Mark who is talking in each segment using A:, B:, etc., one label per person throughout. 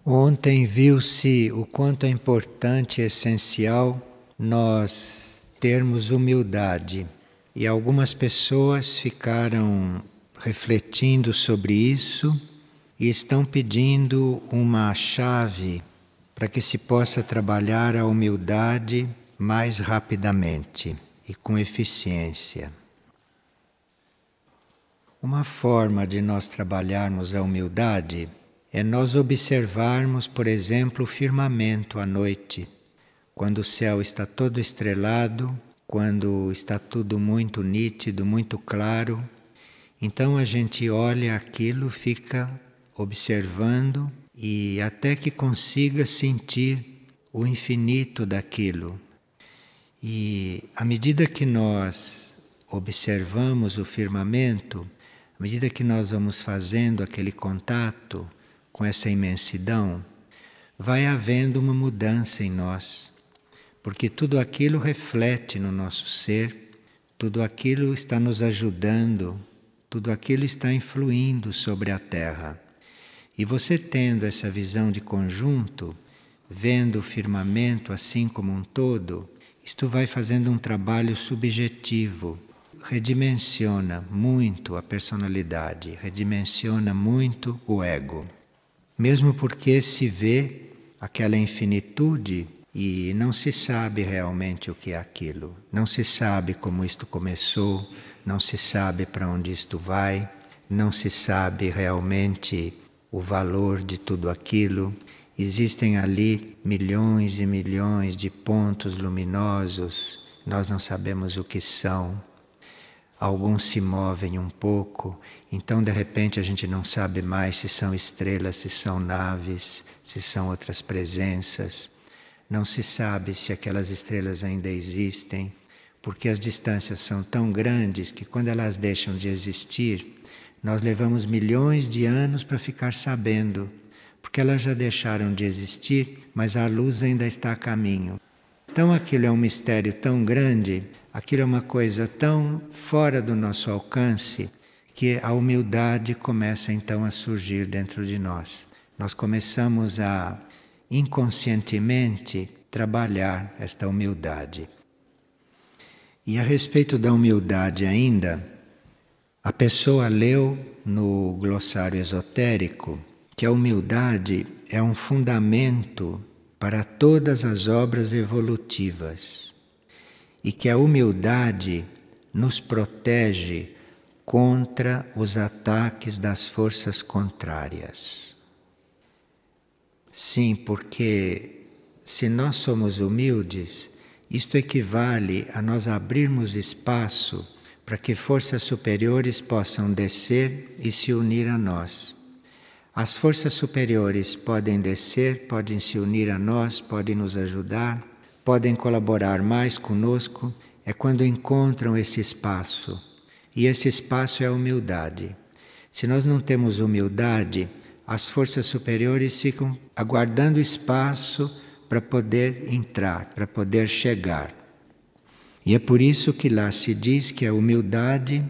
A: Ontem viu-se o quanto é importante e essencial nós termos humildade. E algumas pessoas ficaram refletindo sobre isso e estão pedindo uma chave para que se possa trabalhar a humildade mais rapidamente e com eficiência. Uma forma de nós trabalharmos a humildade é nós observarmos, por exemplo, o firmamento à noite, quando o céu está todo estrelado, quando está tudo muito nítido, muito claro. Então a gente olha aquilo, fica observando e até que consiga sentir o infinito daquilo. E à medida que nós observamos o firmamento, à medida que nós vamos fazendo aquele contato com essa imensidão, vai havendo uma mudança em nós, porque tudo aquilo reflete no nosso ser, tudo aquilo está nos ajudando, tudo aquilo está influindo sobre a Terra. E você tendo essa visão de conjunto, vendo o firmamento assim como um todo, isto vai fazendo um trabalho subjetivo, redimensiona muito a personalidade, redimensiona muito o ego. Mesmo porque se vê aquela infinitude e não se sabe realmente o que é aquilo. Não se sabe como isto começou, não se sabe para onde isto vai, não se sabe realmente o valor de tudo aquilo. Existem ali milhões e milhões de pontos luminosos, nós não sabemos o que são. Alguns se movem um pouco, então de repente a gente não sabe mais se são estrelas, se são naves, se são outras presenças. Não se sabe se aquelas estrelas ainda existem, porque as distâncias são tão grandes que quando elas deixam de existir, nós levamos milhões de anos para ficar sabendo, porque elas já deixaram de existir, mas a luz ainda está a caminho. Então aquilo é um mistério tão grande, aquilo é uma coisa tão fora do nosso alcance, que a humildade começa então a surgir dentro de nós. Nós começamos a, inconscientemente, trabalhar esta humildade. E a respeito da humildade ainda, a pessoa leu no glossário esotérico que a humildade é um fundamento para todas as obras evolutivas e que a humildade nos protege contra os ataques das forças contrárias. Sim, porque se nós somos humildes, isto equivale a nós abrirmos espaço para que forças superiores possam descer e se unir a nós. As forças superiores podem descer, podem se unir a nós, podem nos ajudar, podem colaborar mais conosco, é quando encontram esse espaço. E esse espaço é a humildade. Se nós não temos humildade, as forças superiores ficam aguardando espaço para poder entrar, para poder chegar. E é por isso que lá se diz que a humildade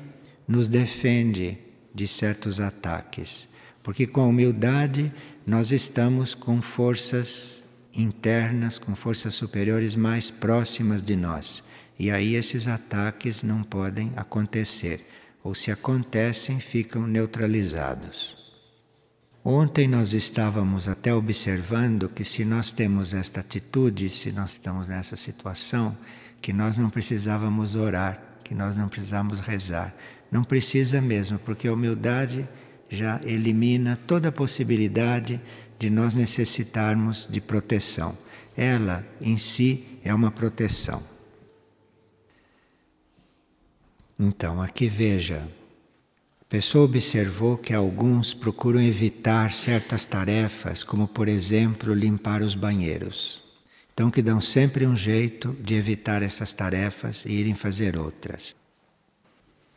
A: nos defende de certos ataques. Porque com a humildade nós estamos com forças internas, com forças superiores mais próximas de nós. E aí esses ataques não podem acontecer. Ou se acontecem, ficam neutralizados. Ontem nós estávamos até observando que se nós temos esta atitude, se nós estamos nessa situação, que nós não precisávamos orar, que nós não precisávamos rezar. Não precisa mesmo, porque a humildade já elimina toda a possibilidade de nós necessitarmos de proteção. Ela, em si, é uma proteção. Então, aqui veja, a pessoa observou que alguns procuram evitar certas tarefas, como, por exemplo, limpar os banheiros. Então, que dão sempre um jeito de evitar essas tarefas e irem fazer outras.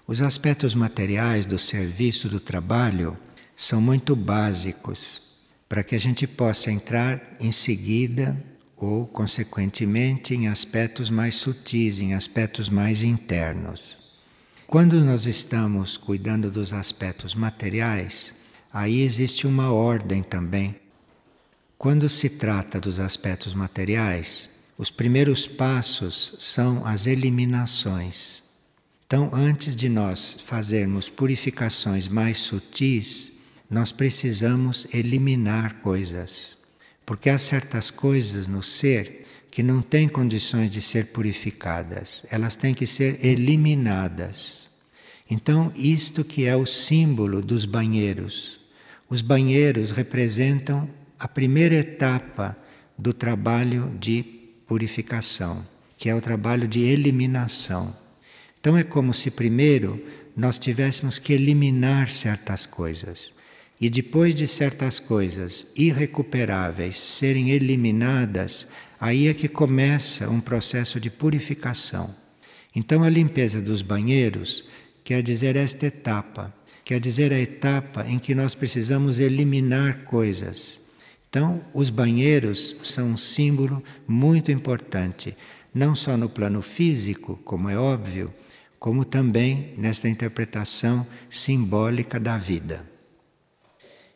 A: Os aspectos materiais do serviço, do trabalho, são muito básicos para que a gente possa entrar em seguida ou, consequentemente, em aspectos mais sutis, em aspectos mais internos. Quando nós estamos cuidando dos aspectos materiais, aí existe uma ordem também. Quando se trata dos aspectos materiais, os primeiros passos são as eliminações. Então, antes de nós fazermos purificações mais sutis, nós precisamos eliminar coisas. Porque há certas coisas no ser que não têm condições de ser purificadas, elas têm que ser eliminadas. Então, isto que é o símbolo dos banheiros. Os banheiros representam a primeira etapa do trabalho de purificação, que é o trabalho de eliminação. Então é como se primeiro nós tivéssemos que eliminar certas coisas. E depois de certas coisas irrecuperáveis serem eliminadas, aí é que começa um processo de purificação. Então a limpeza dos banheiros quer dizer esta etapa, quer dizer a etapa em que nós precisamos eliminar coisas. Então, os banheiros são um símbolo muito importante, não só no plano físico, como é óbvio, como também nesta interpretação simbólica da vida.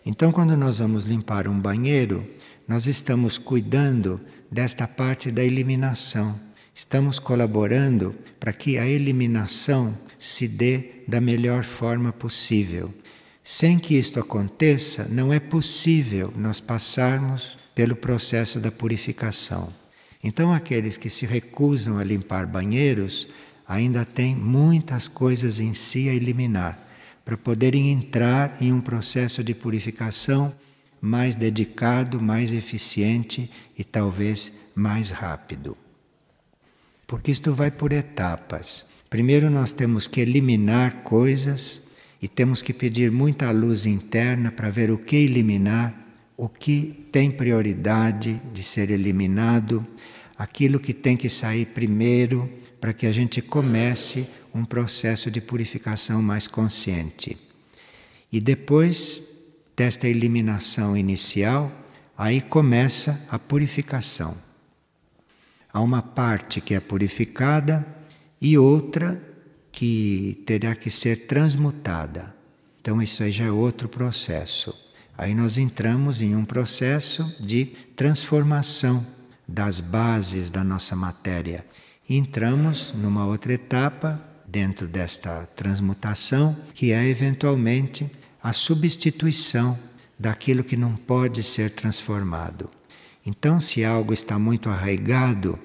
A: Então, quando nós vamos limpar um banheiro, nós estamos cuidando desta parte da eliminação. Estamos colaborando para que a eliminação se dê da melhor forma possível. Sem que isto aconteça, não é possível nós passarmos pelo processo da purificação. Então, aqueles que se recusam a limpar banheiros ainda têm muitas coisas em si a eliminar, para poderem entrar em um processo de purificação mais dedicado, mais eficiente e talvez mais rápido. Porque isto vai por etapas. Primeiro nós temos que eliminar coisas e temos que pedir muita luz interna para ver o que eliminar, o que tem prioridade de ser eliminado, aquilo que tem que sair primeiro, para que a gente comece um processo de purificação mais consciente. E depois desta eliminação inicial, aí começa a purificação. Há uma parte que é purificada e outra que terá que ser transmutada. Então isso aí já é outro processo. Aí nós entramos em um processo de transformação das bases da nossa matéria. E entramos numa outra etapa dentro desta transmutação, que é eventualmente a substituição daquilo que não pode ser transformado. Então, se algo está muito arraigado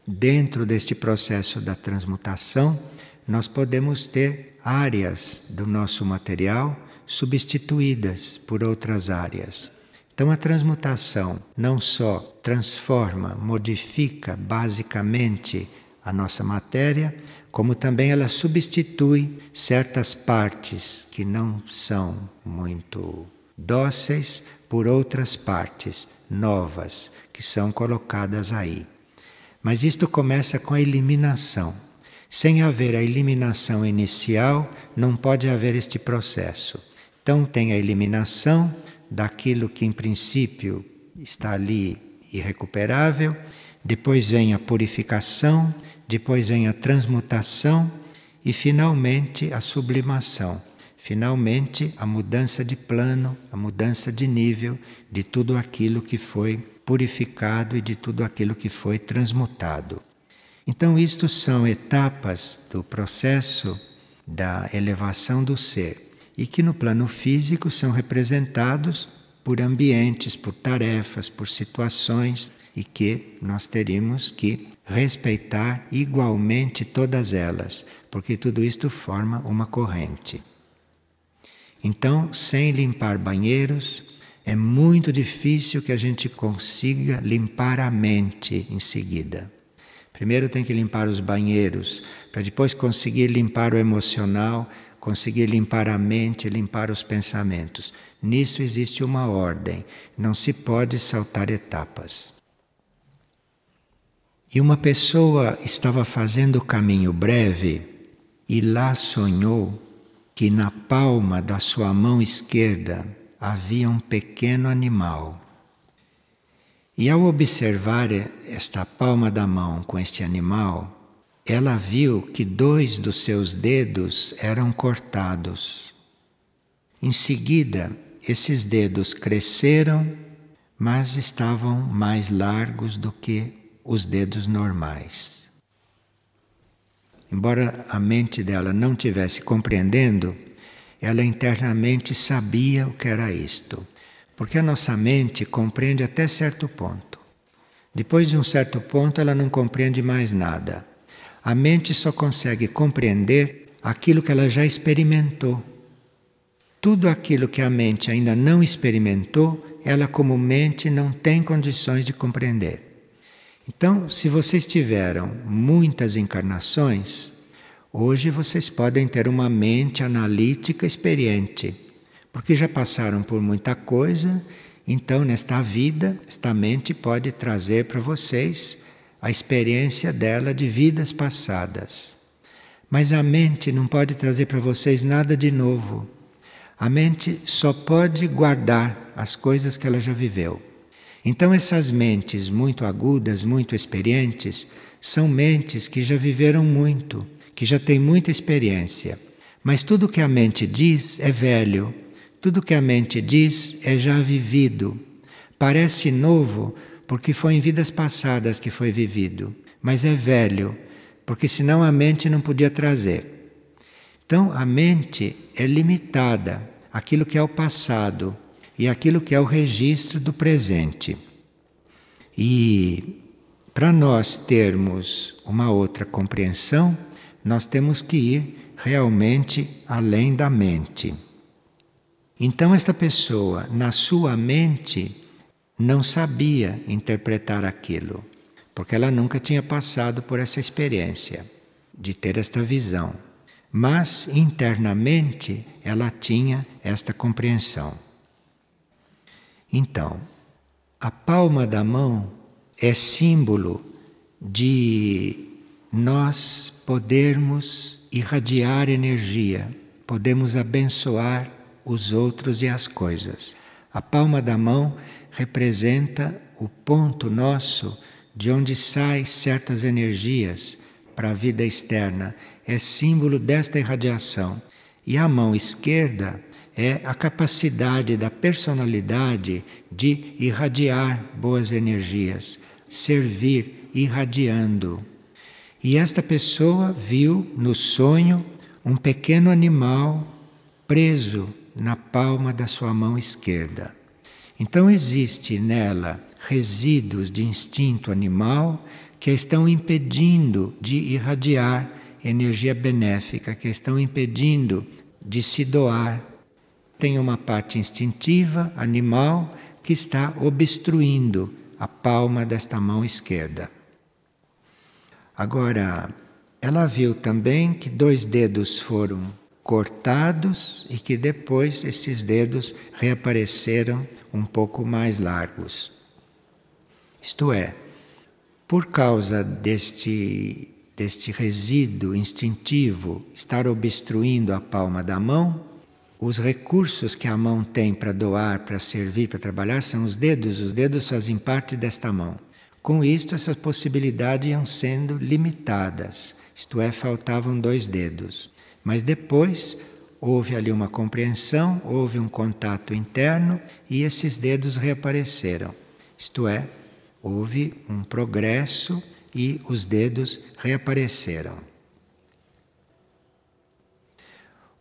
A: dentro deste processo da transmutação, nós podemos ter áreas do nosso material substituídas por outras áreas. Então a transmutação não só transforma, modifica basicamente a nossa matéria, como também ela substitui certas partes que não são muito dóceis por outras partes novas que são colocadas aí. Mas isto começa com a eliminação. Sem haver a eliminação inicial, não pode haver este processo. Então tem a eliminação daquilo que em princípio está ali irrecuperável, depois vem a purificação, depois vem a transmutação e finalmente a sublimação. Finalmente a mudança de plano, a mudança de nível de tudo aquilo que foi purificado e de tudo aquilo que foi transmutado. Então, isto são etapas do processo da elevação do ser e que no plano físico são representados por ambientes, por tarefas, por situações e que nós teríamos que respeitar igualmente todas elas, porque tudo isto forma uma corrente. Então, sem limpar banheiros, é muito difícil que a gente consiga limpar a mente em seguida. Primeiro tem que limpar os banheiros, para depois conseguir limpar o emocional, conseguir limpar a mente, limpar os pensamentos. Nisso existe uma ordem, não se pode saltar etapas. E uma pessoa estava fazendo o caminho breve e lá sonhou que na palma da sua mão esquerda havia um pequeno animal. E ao observar esta palma da mão com este animal, ela viu que 2 dos seus dedos eram cortados. Em seguida, esses dedos cresceram, mas estavam mais largos do que os dedos normais. Embora a mente dela não estivesse compreendendo, ela internamente sabia o que era isto. Porque a nossa mente compreende até certo ponto. Depois de um certo ponto, ela não compreende mais nada. A mente só consegue compreender aquilo que ela já experimentou. Tudo aquilo que a mente ainda não experimentou, ela como mente não tem condições de compreender. Então, se vocês tiveram muitas encarnações, hoje vocês podem ter uma mente analítica experiente, porque já passaram por muita coisa, então nesta vida, esta mente pode trazer para vocês a experiência dela de vidas passadas. Mas a mente não pode trazer para vocês nada de novo. A mente só pode guardar as coisas que ela já viveu. Então essas mentes muito agudas, muito experientes, são mentes que já viveram muito, que já têm muita experiência. Mas tudo que a mente diz é velho. Tudo que a mente diz é já vivido. Parece novo porque foi em vidas passadas que foi vivido, mas é velho, porque senão a mente não podia trazer. Então a mente é limitada àquilo que é o passado e àquilo que é o registro do presente. E para nós termos uma outra compreensão, nós temos que ir realmente além da mente. Então esta pessoa, na sua mente, não sabia interpretar aquilo, porque ela nunca tinha passado por essa experiência de ter esta visão. Mas internamente ela tinha esta compreensão. Então, a palma da mão é símbolo de nós podermos irradiar energia, podemos abençoar os outros e as coisas. A palma da mão representa o ponto nosso de onde saem certas energias para a vida externa. É símbolo desta irradiação. E a mão esquerda é a capacidade da personalidade de irradiar boas energias, servir irradiando. E esta pessoa viu no sonho um pequeno animal preso na palma da sua mão esquerda. Então existe nela resíduos de instinto animal que estão impedindo de irradiar energia benéfica, que estão impedindo de se doar. Tem uma parte instintiva, animal, que está obstruindo a palma desta mão esquerda. Agora, ela viu também que 2 dedos foram cortados e que depois esses dedos reapareceram um pouco mais largos. Isto é, por causa deste resíduo instintivo estar obstruindo a palma da mão, os recursos que a mão tem para doar, para servir, para trabalhar, são os dedos fazem parte desta mão. Com isto, essas possibilidades iam sendo limitadas, isto é, faltavam 2 dedos. Mas depois houve ali uma compreensão, houve um contato interno e esses dedos reapareceram. Isto é, houve um progresso e os dedos reapareceram.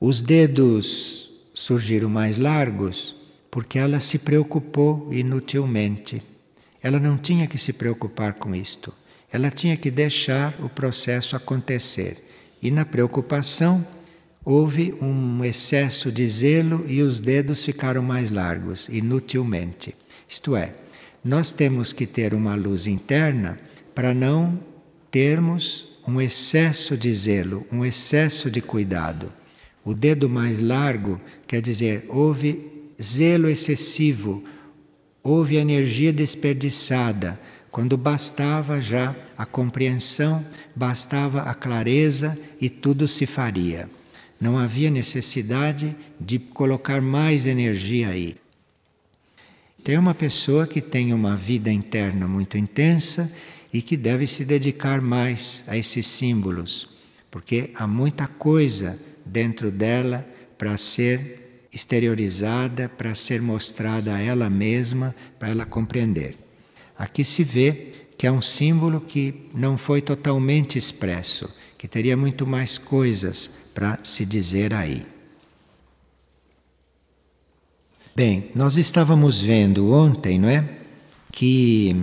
A: Os dedos surgiram mais largos porque ela se preocupou inutilmente. Ela não tinha que se preocupar com isto. Ela tinha que deixar o processo acontecer. E na preocupação houve um excesso de zelo e os dedos ficaram mais largos, inutilmente. Isto é, nós temos que ter uma luz interna para não termos um excesso de zelo, um excesso de cuidado. O dedo mais largo quer dizer, houve zelo excessivo, houve energia desperdiçada, quando bastava já a compreensão, bastava a clareza e tudo se faria. Não havia necessidade de colocar mais energia aí. Tem uma pessoa que tem uma vida interna muito intensa e que deve se dedicar mais a esses símbolos, porque há muita coisa dentro dela para ser exteriorizada para ser mostrada a ela mesma, para ela compreender. Aqui se vê que é um símbolo que não foi totalmente expresso, que teria muito mais coisas para se dizer aí. Bem, nós estávamos vendo ontem, não é? Que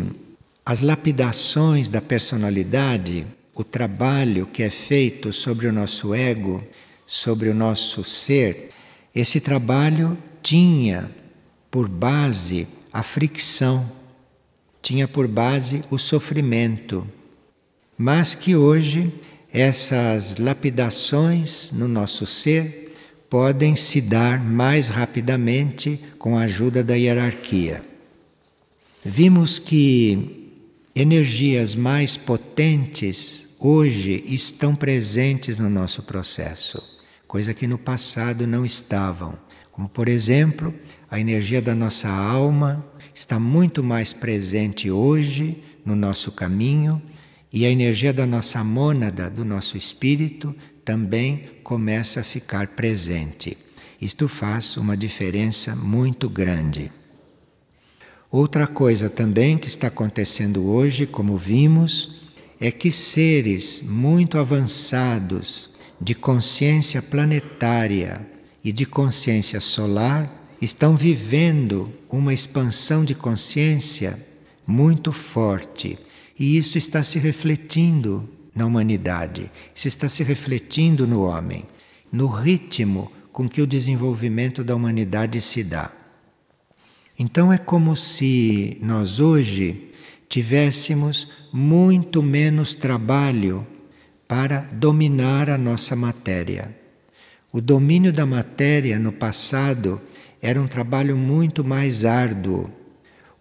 A: as lapidações da personalidade, o trabalho que é feito sobre o nosso ego, sobre o nosso ser, esse trabalho tinha por base a fricção, tinha por base o sofrimento, mas que hoje essas lapidações no nosso ser podem se dar mais rapidamente com a ajuda da hierarquia. Vimos que energias mais potentes hoje estão presentes no nosso processo, coisa que no passado não estavam. Como, por exemplo, a energia da nossa alma está muito mais presente hoje no nosso caminho, e a energia da nossa mônada, do nosso espírito, também começa a ficar presente. Isto faz uma diferença muito grande. Outra coisa também que está acontecendo hoje, como vimos, é que seres muito avançados de consciência planetária e de consciência solar estão vivendo uma expansão de consciência muito forte. E isso está se refletindo na humanidade, isso está se refletindo no homem, no ritmo com que o desenvolvimento da humanidade se dá. Então é como se nós hoje tivéssemos muito menos trabalho para dominar a nossa matéria. O domínio da matéria no passado era um trabalho muito mais árduo.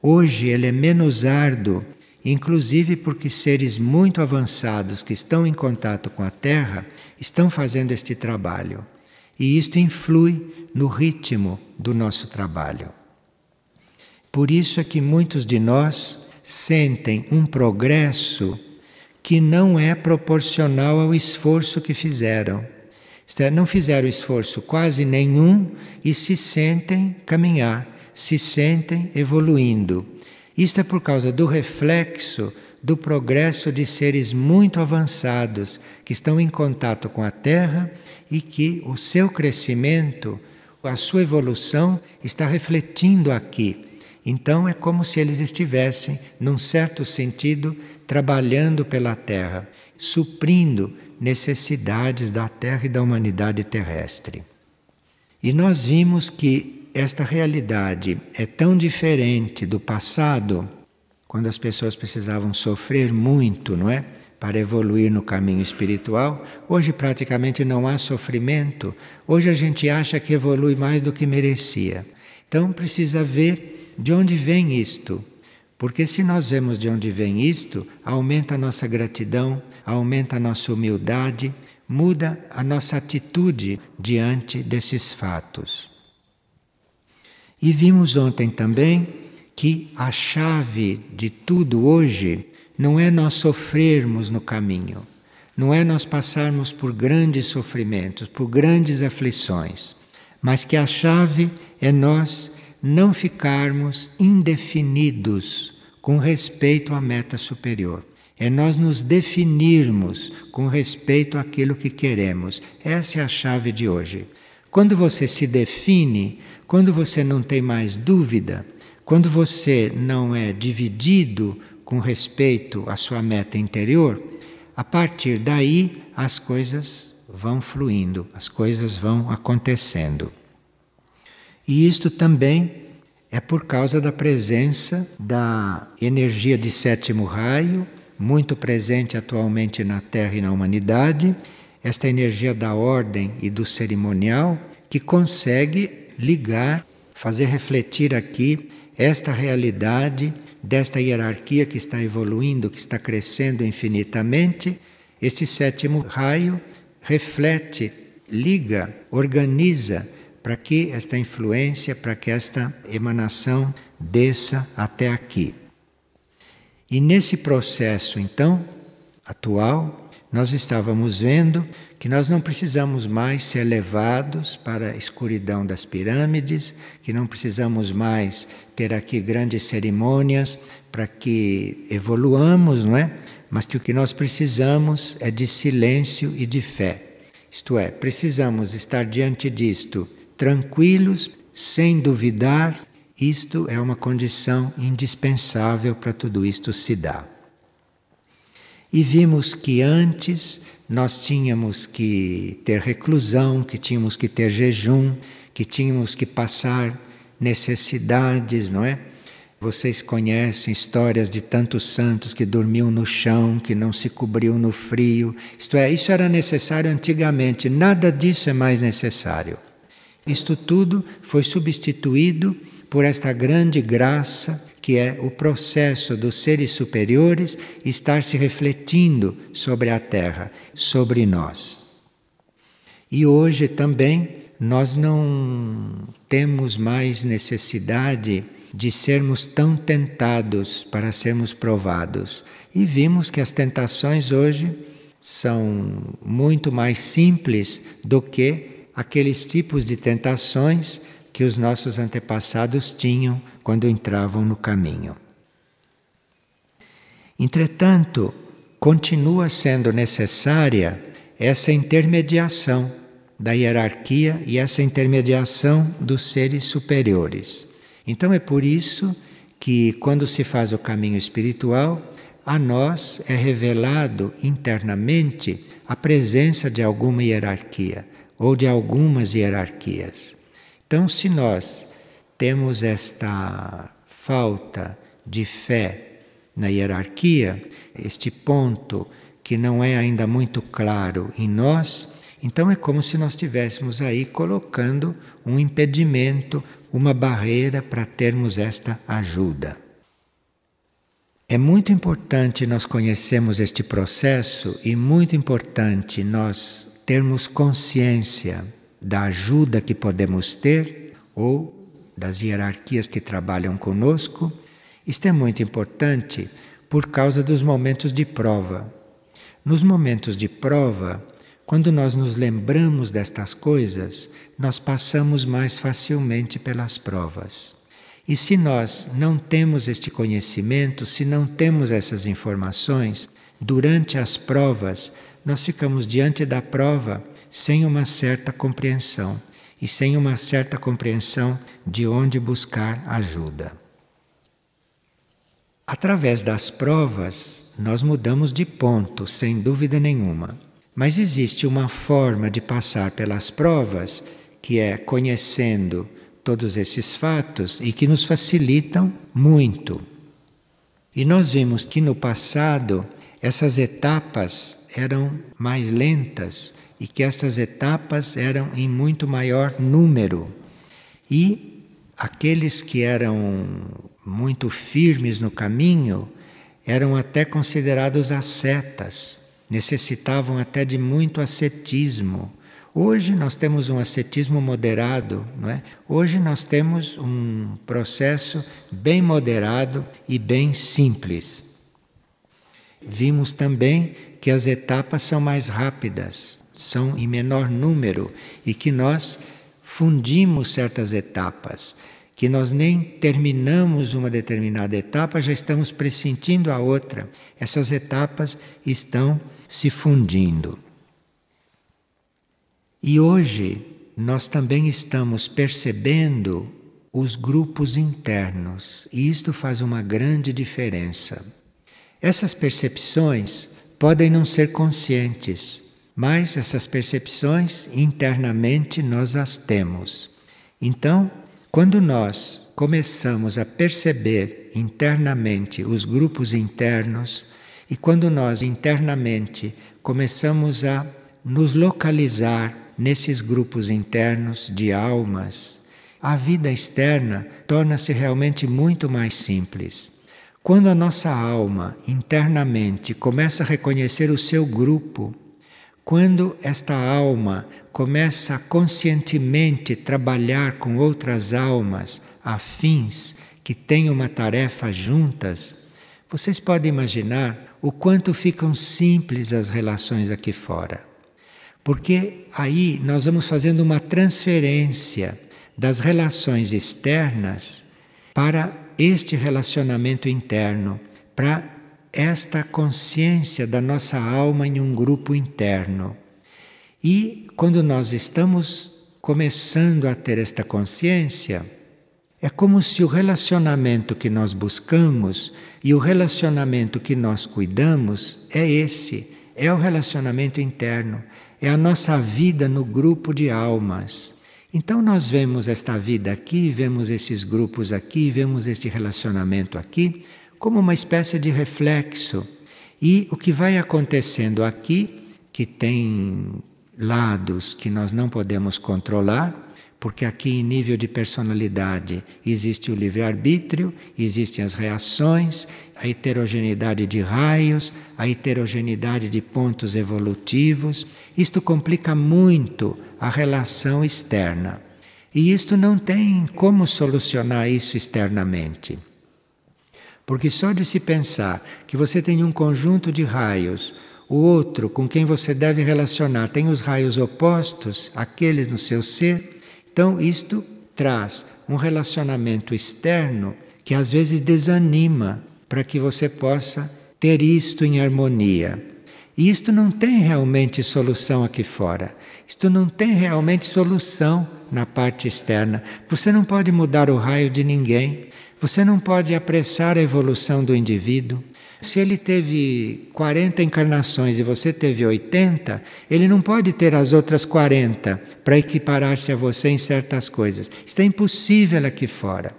A: Hoje ele é menos árduo, inclusive porque seres muito avançados que estão em contato com a Terra estão fazendo este trabalho. E isto influi no ritmo do nosso trabalho. Por isso é que muitos de nós sentem um progresso que não é proporcional ao esforço que fizeram. Isto é, não fizeram esforço quase nenhum e se sentem caminhar, se sentem evoluindo. Isto é por causa do reflexo do progresso de seres muito avançados que estão em contato com a Terra e que o seu crescimento, a sua evolução está refletindo aqui. Então é como se eles estivessem, num certo sentido, trabalhando pela Terra, suprindo necessidades da Terra e da humanidade terrestre. E nós vimos que esta realidade é tão diferente do passado, quando as pessoas precisavam sofrer muito, não é? Para evoluir no caminho espiritual. Hoje praticamente não há sofrimento. Hoje a gente acha que evolui mais do que merecia. Então precisa ver de onde vem isto. Porque se nós vemos de onde vem isto, aumenta a nossa gratidão, aumenta a nossa humildade, muda a nossa atitude diante desses fatos. E vimos ontem também que a chave de tudo hoje não é nós sofrermos no caminho, não é nós passarmos por grandes sofrimentos, por grandes aflições, mas que a chave é nós não ficarmos indefinidos com respeito à meta superior. É nós nos definirmos com respeito àquilo que queremos. Essa é a chave de hoje. Quando você se define, quando você não tem mais dúvida, quando você não é dividido com respeito à sua meta interior, a partir daí as coisas vão fluindo, as coisas vão acontecendo. E isto também é por causa da presença da energia de sétimo raio, muito presente atualmente na Terra e na humanidade, esta energia da ordem e do cerimonial, que consegue ligar, fazer refletir aqui esta realidade desta hierarquia que está evoluindo, que está crescendo infinitamente. Este sétimo raio reflete, liga, organiza para que esta influência, para que esta emanação desça até aqui. E nesse processo, então, atual, nós estávamos vendo que nós não precisamos mais ser levados para a escuridão das pirâmides, que não precisamos mais ter aqui grandes cerimônias para que evoluamos, não é? Mas que o que nós precisamos é de silêncio e de fé. Isto é, precisamos estar diante disto tranquilos, sem duvidar. Isto é uma condição indispensável para tudo isto se dar. E vimos que antes nós tínhamos que ter reclusão, que tínhamos que ter jejum, que tínhamos que passar necessidades, não é? Vocês conhecem histórias de tantos santos que dormiam no chão, que não se cobriam no frio. Isto é, isso era necessário antigamente, nada disso é mais necessário. Isto tudo foi substituído por esta grande graça que é o processo dos seres superiores estar se refletindo sobre a Terra, sobre nós. E hoje também nós não temos mais necessidade de sermos tão tentados para sermos provados. E vimos que as tentações hoje são muito mais simples do que aqueles tipos de tentações que os nossos antepassados tinham quando entravam no caminho. Entretanto, continua sendo necessária essa intermediação da hierarquia e essa intermediação dos seres superiores. Então é por isso que quando se faz o caminho espiritual, a nós é revelado internamente a presença de alguma hierarquia ou de algumas hierarquias. Então, se nós temos esta falta de fé na hierarquia, este ponto que não é ainda muito claro em nós, então é como se nós estivéssemos aí colocando um impedimento, uma barreira para termos esta ajuda. É muito importante nós conhecermos este processo e muito importante nós termos consciência da ajuda que podemos ter ou das hierarquias que trabalham conosco. Isto é muito importante por causa dos momentos de prova. Nos momentos de prova, quando nós nos lembramos destas coisas, nós passamos mais facilmente pelas provas. E se nós não temos este conhecimento, se não temos essas informações, durante as provas, nós ficamos diante da prova sem uma certa compreensão e sem uma certa compreensão de onde buscar ajuda. Através das provas, nós mudamos de ponto, sem dúvida nenhuma. Mas existe uma forma de passar pelas provas que é conhecendo todos esses fatos e que nos facilitam muito. E nós vimos que no passado essas etapas eram mais lentas e que estas etapas eram em muito maior número. E aqueles que eram muito firmes no caminho eram até considerados ascetas, necessitavam até de muito ascetismo. Hoje nós temos um ascetismo moderado, não é? Hoje nós temos um processo bem moderado e bem simples. Vimos também que as etapas são mais rápidas, são em menor número e que nós fundimos certas etapas, que nós nem terminamos uma determinada etapa, já estamos pressentindo a outra. Essas etapas estão se fundindo. E hoje nós também estamos percebendo os grupos internos, e isto faz uma grande diferença. Essas percepções podem não ser conscientes, mas essas percepções internamente nós as temos. Então, quando nós começamos a perceber internamente os grupos internos e quando nós internamente começamos a nos localizar nesses grupos internos de almas, a vida externa torna-se realmente muito mais simples. Quando a nossa alma internamente começa a reconhecer o seu grupo, quando esta alma começa a conscientemente trabalhar com outras almas afins que têm uma tarefa juntas, vocês podem imaginar o quanto ficam simples as relações aqui fora. Porque aí nós vamos fazendo uma transferência das relações externas para este relacionamento interno, para esta consciência da nossa alma em um grupo interno. E quando nós estamos começando a ter esta consciência, é como se o relacionamento que nós buscamos e o relacionamento que nós cuidamos é esse, é o relacionamento interno, é a nossa vida no grupo de almas. Então nós vemos esta vida aqui, vemos esses grupos aqui, vemos este relacionamento aqui, como uma espécie de reflexo. E o que vai acontecendo aqui, que tem lados que nós não podemos controlar, porque aqui em nível de personalidade existe o livre-arbítrio, existem as reações, a heterogeneidade de raios, a heterogeneidade de pontos evolutivos. Isto complica muito a relação externa. E isto não tem como solucionar isso externamente. Porque só de se pensar que você tem um conjunto de raios, o outro com quem você deve relacionar tem os raios opostos, aqueles no seu ser, então isto traz um relacionamento externo que às vezes desanima para que você possa ter isto em harmonia. E isto não tem realmente solução aqui fora. Isto não tem realmente solução na parte externa. Você não pode mudar o raio de ninguém. Você não pode apressar a evolução do indivíduo. Se ele teve 40 encarnações e você teve 80, ele não pode ter as outras 40 para equiparar-se a você em certas coisas. Isso é impossível aqui fora.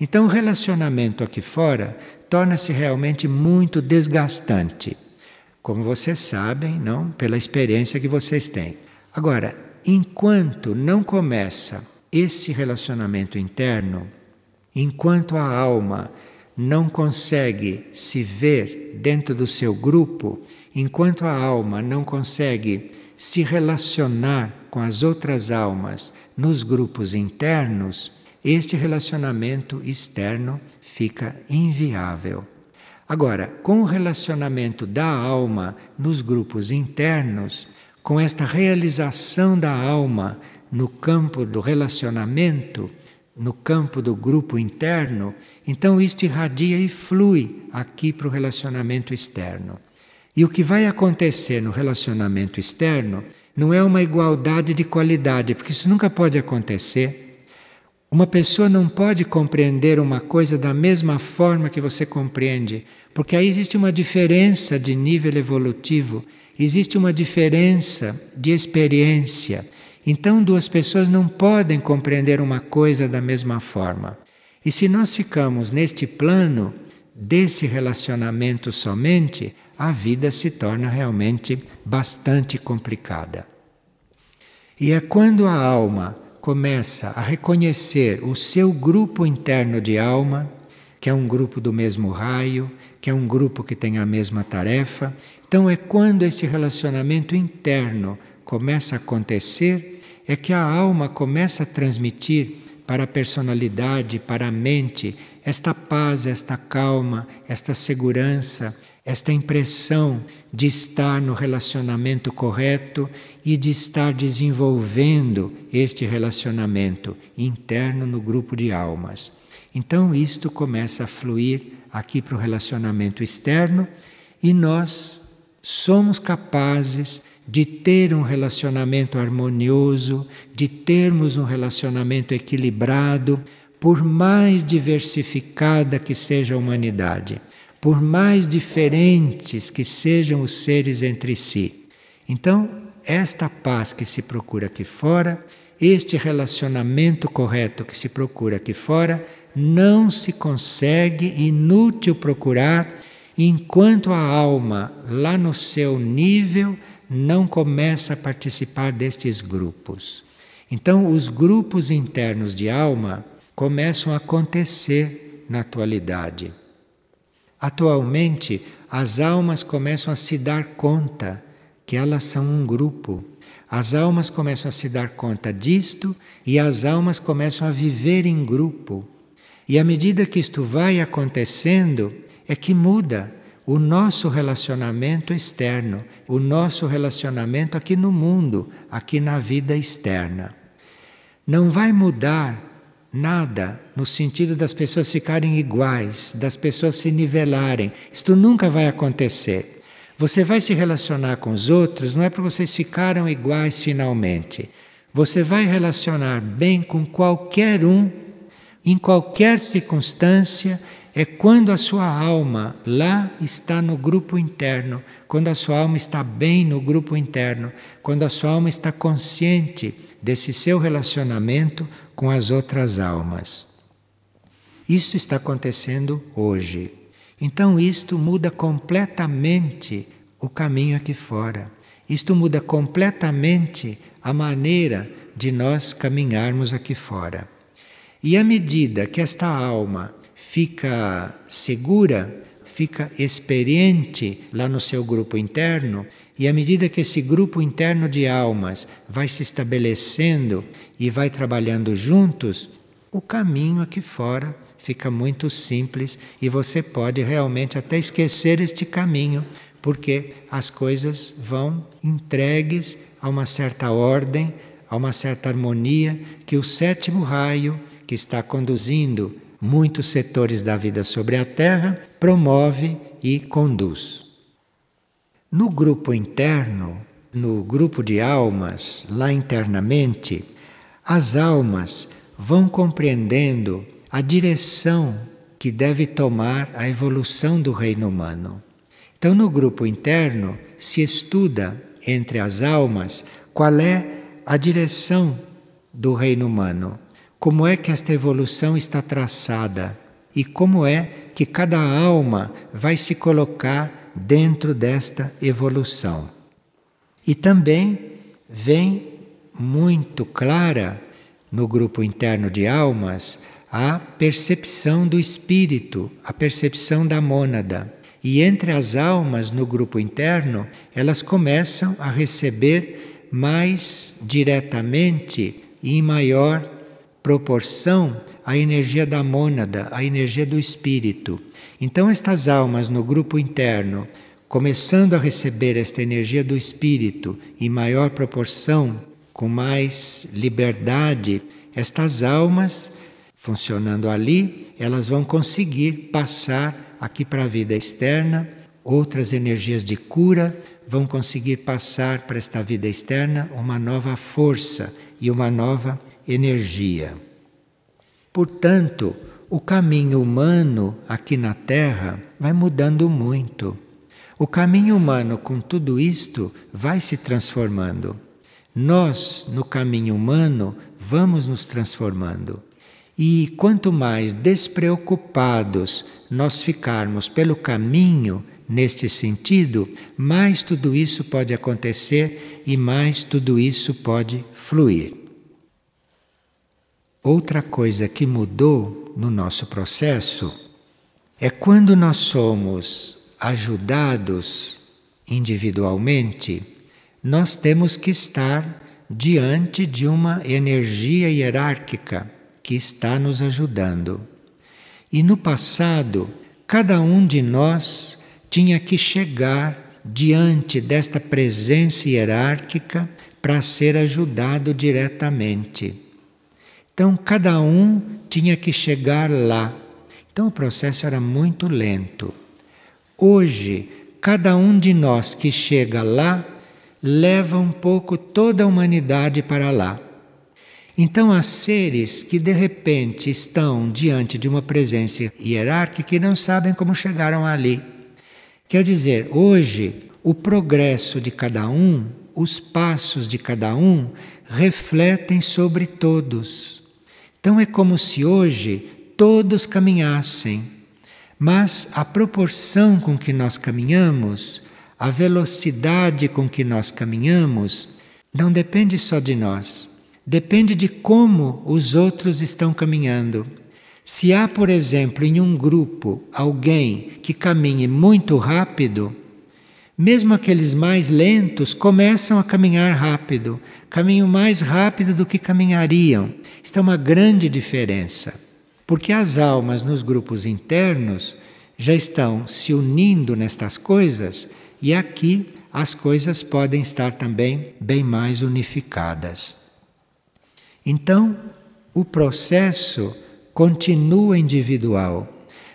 A: Então o relacionamento aqui fora torna-se realmente muito desgastante. Como vocês sabem, não? Pela experiência que vocês têm. Agora, enquanto não começa esse relacionamento interno, enquanto a alma não consegue se ver dentro do seu grupo, enquanto a alma não consegue se relacionar com as outras almas nos grupos internos, este relacionamento externo fica inviável. Agora, com o relacionamento da alma nos grupos internos, com esta realização da alma no campo do relacionamento, no campo do grupo interno, então isto irradia e flui aqui para o relacionamento externo. E o que vai acontecer no relacionamento externo não é uma igualdade de qualidade, porque isso nunca pode acontecer. Uma pessoa não pode compreender uma coisa da mesma forma que você compreende, porque aí existe uma diferença de nível evolutivo, existe uma diferença de experiência. Então, duas pessoas não podem compreender uma coisa da mesma forma. E se nós ficamos neste plano desse relacionamento somente, a vida se torna realmente bastante complicada. E é quando a alma começa a reconhecer o seu grupo interno de alma, que é um grupo do mesmo raio, que é um grupo que tem a mesma tarefa, então é quando esse relacionamento interno começa a acontecer, é que a alma começa a transmitir para a personalidade, para a mente, esta paz, esta calma, esta segurança, esta impressão de estar no relacionamento correto e de estar desenvolvendo este relacionamento interno no grupo de almas. Então isto começa a fluir aqui para o relacionamento externo e nós somos capazes de ter um relacionamento harmonioso, de termos um relacionamento equilibrado, por mais diversificada que seja a humanidade, por mais diferentes que sejam os seres entre si. Então, esta paz que se procura aqui fora, este relacionamento correto que se procura aqui fora, não se consegue, inútil procurar, enquanto a alma, lá no seu nível, não começa a participar destes grupos. Então, os grupos internos de alma começam a acontecer na atualidade. Atualmente, as almas começam a se dar conta que elas são um grupo. As almas começam a se dar conta disto e as almas começam a viver em grupo. E à medida que isto vai acontecendo, é que muda. o nosso relacionamento externo, o nosso relacionamento aqui no mundo, aqui na vida externa. Não vai mudar nada no sentido das pessoas ficarem iguais, das pessoas se nivelarem. Isto nunca vai acontecer. Você vai se relacionar com os outros, não é para vocês ficarem iguais finalmente. Você vai relacionar bem com qualquer um, em qualquer circunstância. É quando a sua alma lá está no grupo interno, quando a sua alma está bem no grupo interno, quando a sua alma está consciente desse seu relacionamento com as outras almas. Isso está acontecendo hoje. Então isto muda completamente o caminho aqui fora. Isto muda completamente a maneira de nós caminharmos aqui fora. E à medida que esta alma fica segura, fica experiente lá no seu grupo interno, e à medida que esse grupo interno de almas vai se estabelecendo e vai trabalhando juntos, o caminho aqui fora fica muito simples e você pode realmente até esquecer este caminho, porque as coisas vão entregues a uma certa ordem, a uma certa harmonia que o sétimo raio, que está conduzindo muitos setores da vida sobre a Terra, promove e conduz. No grupo interno, no grupo de almas, lá internamente, as almas vão compreendendo a direção que deve tomar a evolução do reino humano. Então, no grupo interno, se estuda entre as almas qual é a direção do reino humano. Como é que esta evolução está traçada e como é que cada alma vai se colocar dentro desta evolução. E também vem muito clara no grupo interno de almas a percepção do espírito, a percepção da mônada. E entre as almas no grupo interno, elas começam a receber mais diretamente e em maior proporção a energia da mônada, a energia do espírito. Então estas almas no grupo interno, começando a receber esta energia do espírito em maior proporção, com mais liberdade, estas almas funcionando ali, elas vão conseguir passar aqui para a vida externa outras energias de cura, vão conseguir passar para esta vida externa uma nova força e uma nova energia. Portanto, o caminho humano aqui na Terra vai mudando muito. O caminho humano com tudo isto vai se transformando. Nós, no caminho humano, vamos nos transformando. E quanto mais despreocupados nós ficarmos pelo caminho neste sentido, mais tudo isso pode acontecer e mais tudo isso pode fluir. Outra coisa que mudou no nosso processo é quando nós somos ajudados individualmente, nós temos que estar diante de uma energia hierárquica que está nos ajudando. E no passado, cada um de nós tinha que chegar diante desta presença hierárquica para ser ajudado diretamente. Então, cada um tinha que chegar lá. Então, o processo era muito lento. Hoje, cada um de nós que chega lá, leva um pouco toda a humanidade para lá. Então, há seres que de repente estão diante de uma presença hierárquica e não sabem como chegaram ali. Quer dizer, hoje, o progresso de cada um, os passos de cada um, refletem sobre todos. Então, é como se hoje todos caminhassem, mas a proporção com que nós caminhamos, a velocidade com que nós caminhamos, não depende só de nós. Depende de como os outros estão caminhando. Se há, por exemplo, em um grupo, alguém que caminhe muito rápido, mesmo aqueles mais lentos começam a caminhar rápido, caminham mais rápido do que caminhariam. Isto é uma grande diferença, porque as almas nos grupos internos já estão se unindo nestas coisas e aqui as coisas podem estar também bem mais unificadas. Então, o processo continua individual,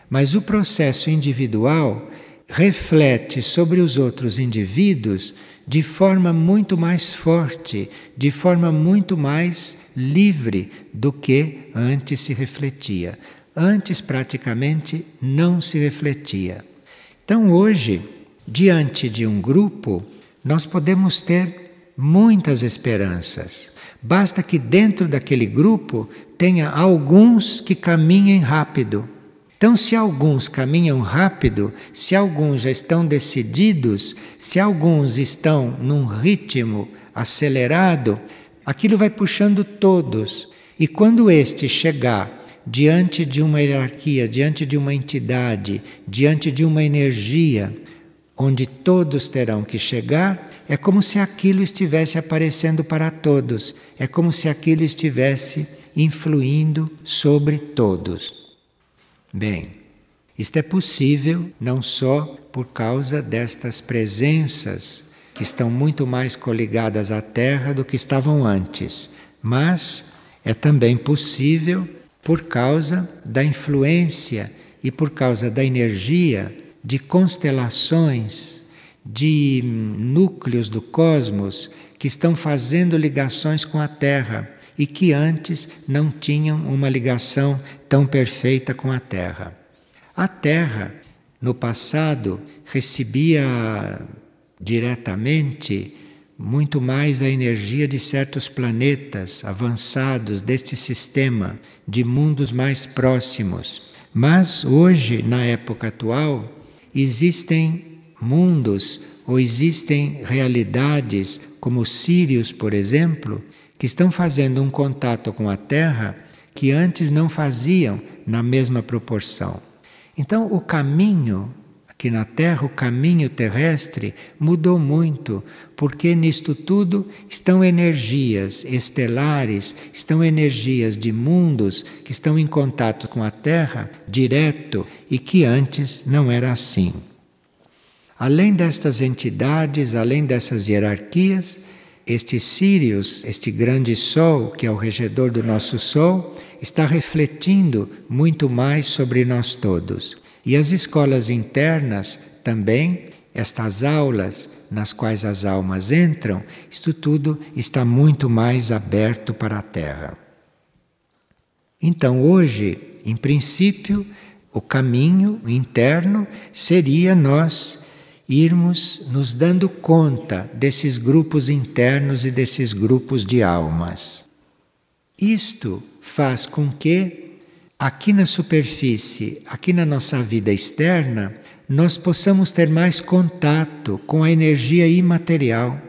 A: mas o processo individual reflete sobre os outros indivíduos de forma muito mais forte, de forma muito mais livre do que antes se refletia. Antes praticamente não se refletia. Então hoje, diante de um grupo, nós podemos ter muitas esperanças. Basta que dentro daquele grupo tenha alguns que caminhem rápido. Então, se alguns caminham rápido, se alguns já estão decididos, se alguns estão num ritmo acelerado, aquilo vai puxando todos. E quando este chegar diante de uma hierarquia, diante de uma entidade, diante de uma energia, onde todos terão que chegar, é como se aquilo estivesse aparecendo para todos, é como se aquilo estivesse influindo sobre todos. Bem, isto é possível não só por causa destas presenças que estão muito mais coligadas à Terra do que estavam antes, mas é também possível por causa da influência e por causa da energia de constelações, de núcleos do cosmos que estão fazendo ligações com a Terra e que antes não tinham uma ligação tão perfeita com a Terra. A Terra, no passado, recebia diretamente muito mais a energia de certos planetas avançados deste sistema, de mundos mais próximos. Mas hoje, na época atual, existem mundos ou existem realidades como Sírius, por exemplo, que estão fazendo um contato com a Terra que antes não faziam na mesma proporção. Então, o caminho aqui na Terra, o caminho terrestre mudou muito, porque nisto tudo estão energias estelares, estão energias de mundos que estão em contato com a Terra direto e que antes não era assim. Além destas entidades, além dessas hierarquias, este Sírius, este grande Sol, que é o regedor do nosso Sol, está refletindo muito mais sobre nós todos. E as escolas internas também, estas aulas nas quais as almas entram, isto tudo está muito mais aberto para a Terra. Então hoje, em princípio, o caminho interno seria nós irmos nos dando conta desses grupos internos e desses grupos de almas. Isto faz com que, aqui na superfície, aqui na nossa vida externa, nós possamos ter mais contato com a energia imaterial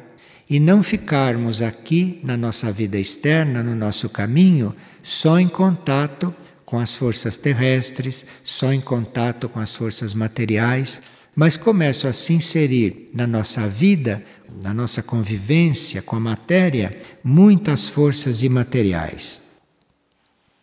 A: e não ficarmos aqui na nossa vida externa, no nosso caminho, só em contato com as forças terrestres, só em contato com as forças materiais, mas começam a se inserir na nossa vida, na nossa convivência com a matéria, muitas forças imateriais.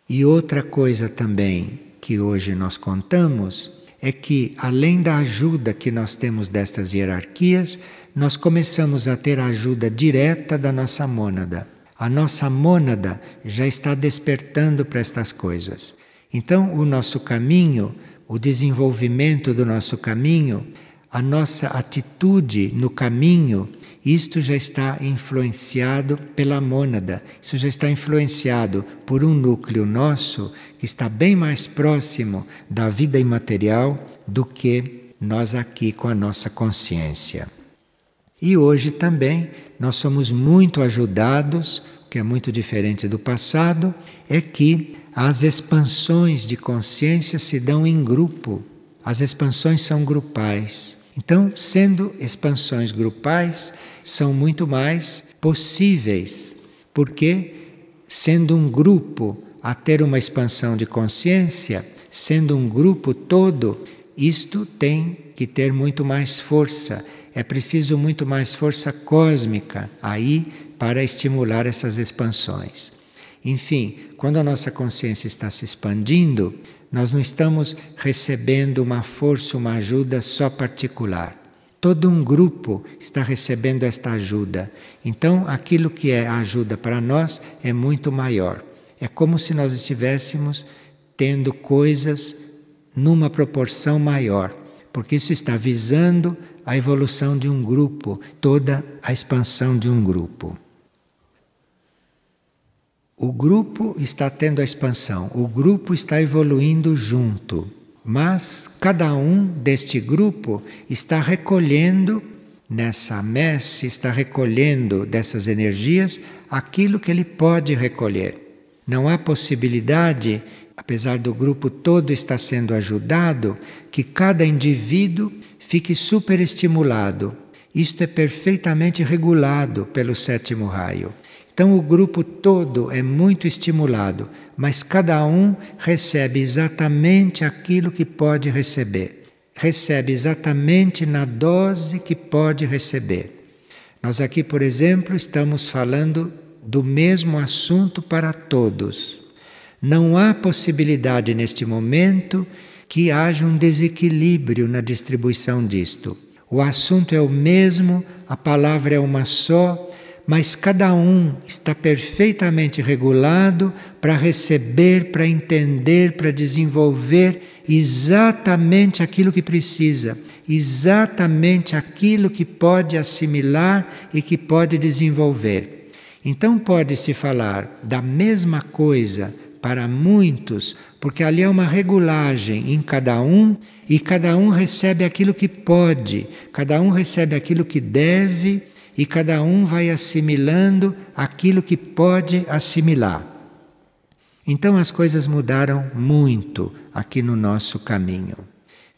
A: E outra coisa também que hoje nós contamos é que, além da ajuda que nós temos destas hierarquias, nós começamos a ter a ajuda direta da nossa mônada. A nossa mônada já está despertando para estas coisas. Então, o nosso caminho, o desenvolvimento do nosso caminho, a nossa atitude no caminho, isto já está influenciado pela mônada, isso já está influenciado por um núcleo nosso que está bem mais próximo da vida imaterial do que nós aqui com a nossa consciência. E hoje também nós somos muito ajudados, o que é muito diferente do passado, é que as expansões de consciência se dão em grupo. As expansões são grupais. Então, sendo expansões grupais, são muito mais possíveis, porque sendo um grupo a ter uma expansão de consciência, sendo um grupo todo, isto tem que ter muito mais força. É preciso muito mais força cósmica aí para estimular essas expansões. Enfim, quando a nossa consciência está se expandindo, nós não estamos recebendo uma força, uma ajuda só particular. Todo um grupo está recebendo esta ajuda. Então, aquilo que é ajuda para nós é muito maior. É como se nós estivéssemos tendo coisas numa proporção maior, porque isso está visando a evolução de um grupo, toda a expansão de um grupo. O grupo está tendo a expansão, o grupo está evoluindo junto, mas cada um deste grupo está recolhendo nessa messe, está recolhendo dessas energias aquilo que ele pode recolher. Não há possibilidade, apesar do grupo todo estar sendo ajudado, que cada indivíduo fique superestimulado. Isto é perfeitamente regulado pelo sétimo raio. Então o grupo todo é muito estimulado, mas cada um recebe exatamente aquilo que pode receber. Recebe exatamente na dose que pode receber. Nós aqui, por exemplo, estamos falando do mesmo assunto para todos. Não há possibilidade neste momento que haja um desequilíbrio na distribuição disto. O assunto é o mesmo, a palavra é uma só, mas cada um está perfeitamente regulado para receber, para entender, para desenvolver exatamente aquilo que precisa, exatamente aquilo que pode assimilar e que pode desenvolver. Então pode-se falar da mesma coisa para muitos, porque ali é uma regulagem em cada um e cada um recebe aquilo que pode, cada um recebe aquilo que deve e cada um vai assimilando aquilo que pode assimilar. Então as coisas mudaram muito aqui no nosso caminho.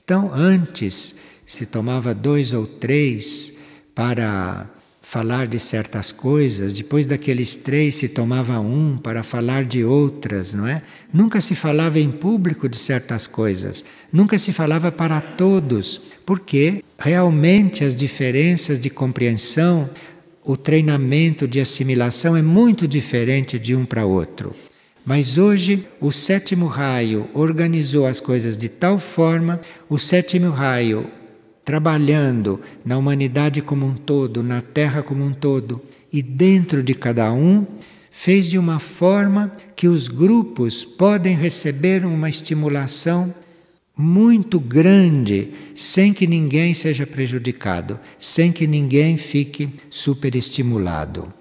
A: Então antes se tomava 2 ou 3 para falar de certas coisas, depois daqueles 3 se tomava 1 para falar de outras, não é? Nunca se falava em público de certas coisas, nunca se falava para todos, porque realmente as diferenças de compreensão, o treinamento de assimilação é muito diferente de um para outro. Mas hoje o sétimo raio organizou as coisas de tal forma, o sétimo raio trabalhando na humanidade como um todo, na Terra como um todo, e dentro de cada um, fez de uma forma que os grupos podem receber uma estimulação muito grande, sem que ninguém seja prejudicado, sem que ninguém fique superestimulado.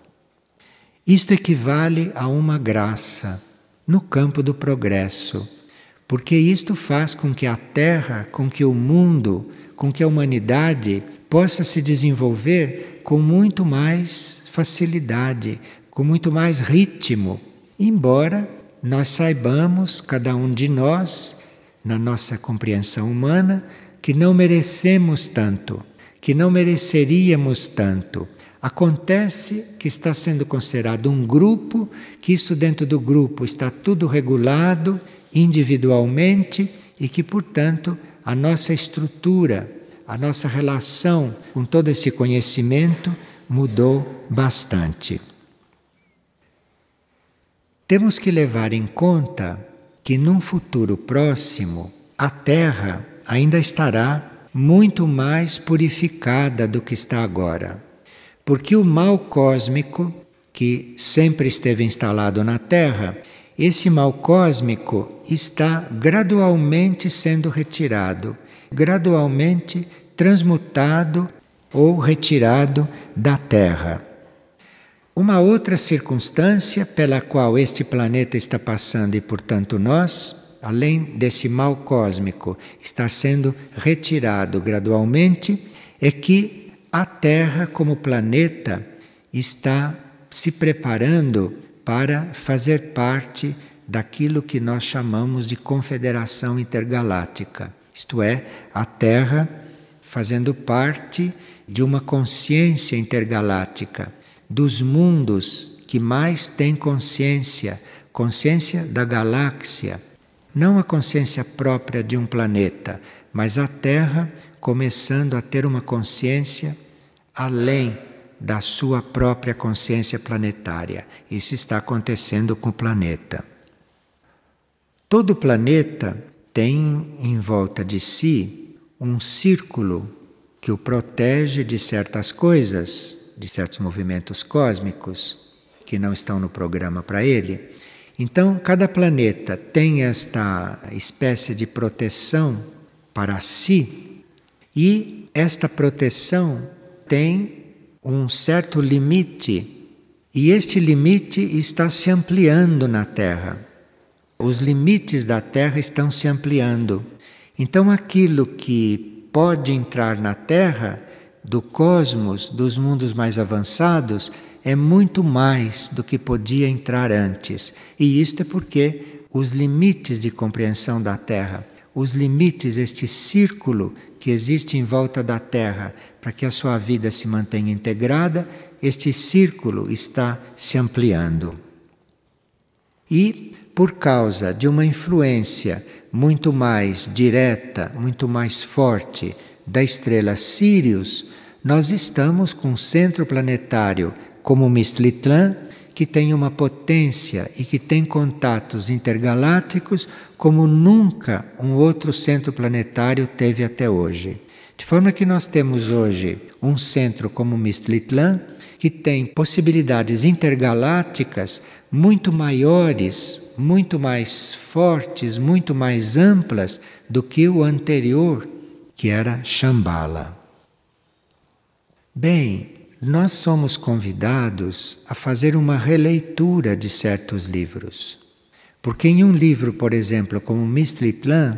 A: Isto equivale a uma graça no campo do progresso, porque isto faz com que a Terra, com que o mundo, com que a humanidade possa se desenvolver com muito mais facilidade, com muito mais ritmo, embora nós saibamos, cada um de nós, na nossa compreensão humana, que não merecemos tanto, que não mereceríamos tanto. Acontece que está sendo considerado um grupo, que isso dentro do grupo está tudo regulado individualmente e que, portanto, a nossa estrutura, a nossa relação com todo esse conhecimento mudou bastante. Temos que levar em conta que num futuro próximo a Terra ainda estará muito mais purificada do que está agora. Porque o mal cósmico, que sempre esteve instalado na Terra, esse mal cósmico está gradualmente sendo retirado, gradualmente transmutado ou retirado da Terra. Uma outra circunstância pela qual este planeta está passando e, portanto, nós, além desse mal cósmico estar sendo retirado gradualmente, é que a Terra, como planeta, está se preparando para fazer parte daquilo que nós chamamos de Confederação Intergaláctica. Isto é, a Terra fazendo parte de uma consciência intergaláctica, dos mundos que mais têm consciência, consciência da galáxia, não a consciência própria de um planeta, mas a Terra começando a ter uma consciência além da sua própria consciência planetária. Isso está acontecendo com o planeta. Todo planeta tem em volta de si um círculo que o protege de certas coisas, de certos movimentos cósmicos que não estão no programa para ele. Então, cada planeta tem esta espécie de proteção para si, e esta proteção tem um certo limite, e este limite está se ampliando na Terra. Os limites da Terra estão se ampliando. Então, aquilo que pode entrar na Terra, do cosmos, dos mundos mais avançados, é muito mais do que podia entrar antes. E isto é porque os limites de compreensão da Terra, os limites, este círculo que existe em volta da Terra, para que a sua vida se mantenha integrada, este círculo está se ampliando. E, por causa de uma influência muito mais direta, muito mais forte da estrela Sirius, nós estamos com um centro planetário como Mistlitlã, que tem uma potência e que tem contatos intergalácticos como nunca um outro centro planetário teve até hoje. De forma que nós temos hoje um centro como Mistlitlã, que tem possibilidades intergalácticas muito maiores, muito mais fortes, muito mais amplas do que o anterior, que era Shambhala. Bem, nós somos convidados a fazer uma releitura de certos livros. Porque em um livro, por exemplo, como Mistlitlã,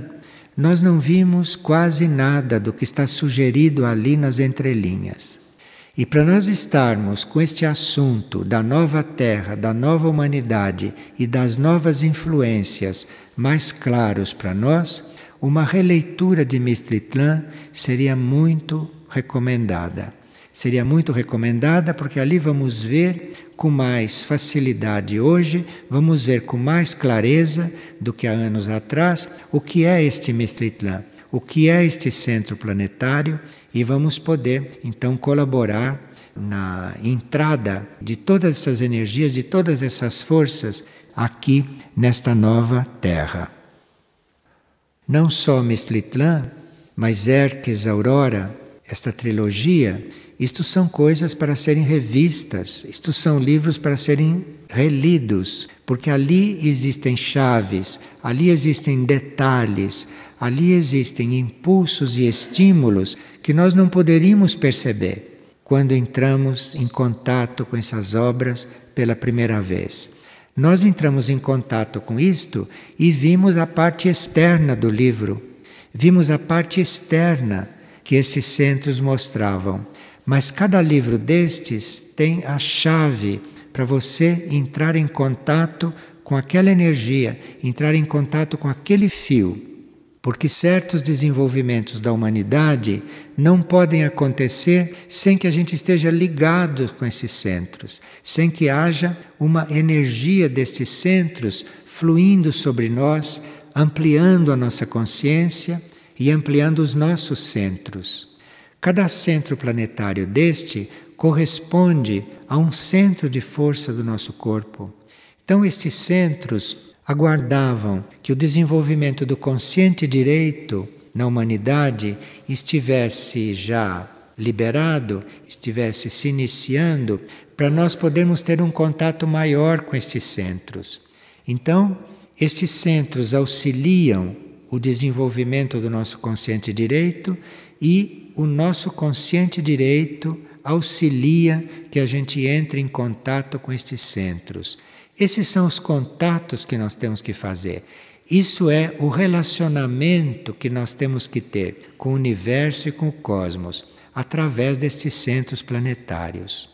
A: nós não vimos quase nada do que está sugerido ali nas entrelinhas. E para nós estarmos com este assunto da nova Terra, da nova humanidade e das novas influências mais claros para nós, uma releitura de Mistlitlã seria muito recomendada. Seria muito recomendada porque ali vamos ver com mais facilidade hoje, vamos ver com mais clareza do que há anos atrás o que é este Mistlitlã, o que é este centro planetário, e vamos poder então colaborar na entrada de todas essas energias, de todas essas forças aqui nesta nova Terra. Não só Mistlitlã, mas Erques, Aurora, esta trilogia, isto são coisas para serem revistas, isto são livros para serem relidos, porque ali existem chaves, ali existem detalhes, ali existem impulsos e estímulos que nós não poderíamos perceber quando entramos em contato com essas obras pela primeira vez. Nós entramos em contato com isto e vimos a parte externa do livro, vimos a parte externa que esses centros mostravam. Mas cada livro destes tem a chave para você entrar em contato com aquela energia, entrar em contato com aquele fio. Porque certos desenvolvimentos da humanidade não podem acontecer sem que a gente esteja ligado com esses centros, sem que haja uma energia destes centros fluindo sobre nós, ampliando a nossa consciência e ampliando os nossos centros. Cada centro planetário deste corresponde a um centro de força do nosso corpo. Então, estes centros aguardavam que o desenvolvimento do consciente direito na humanidade estivesse já liberado, estivesse se iniciando, para nós podermos ter um contato maior com estes centros. Então, estes centros auxiliam o desenvolvimento do nosso consciente direito e o nosso consciente direito auxilia que a gente entre em contato com estes centros. Esses são os contatos que nós temos que fazer. Isso é o relacionamento que nós temos que ter com o universo e com o cosmos, através destes centros planetários.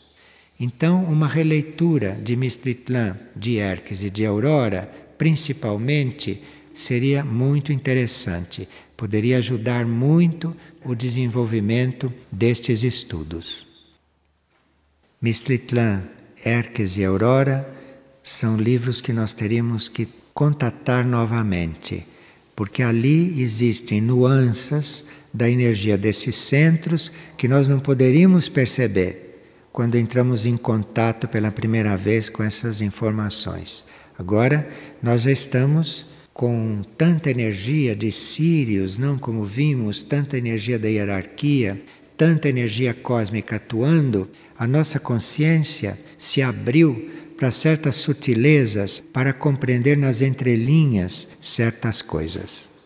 A: Então, uma releitura de Mistlitlã, de Erques e de Aurora, principalmente, seria muito interessante. Poderia ajudar muito o desenvolvimento destes estudos. Mistlitlã, Erques e Aurora são livros que nós teríamos que contatar novamente, porque ali existem nuances da energia desses centros que nós não poderíamos perceber quando entramos em contato pela primeira vez com essas informações. Agora nós já estamos com tanta energia de Sírius, não como vimos, tanta energia da hierarquia, tanta energia cósmica atuando, a nossa consciência se abriu para certas sutilezas, para compreender nas entrelinhas certas coisas.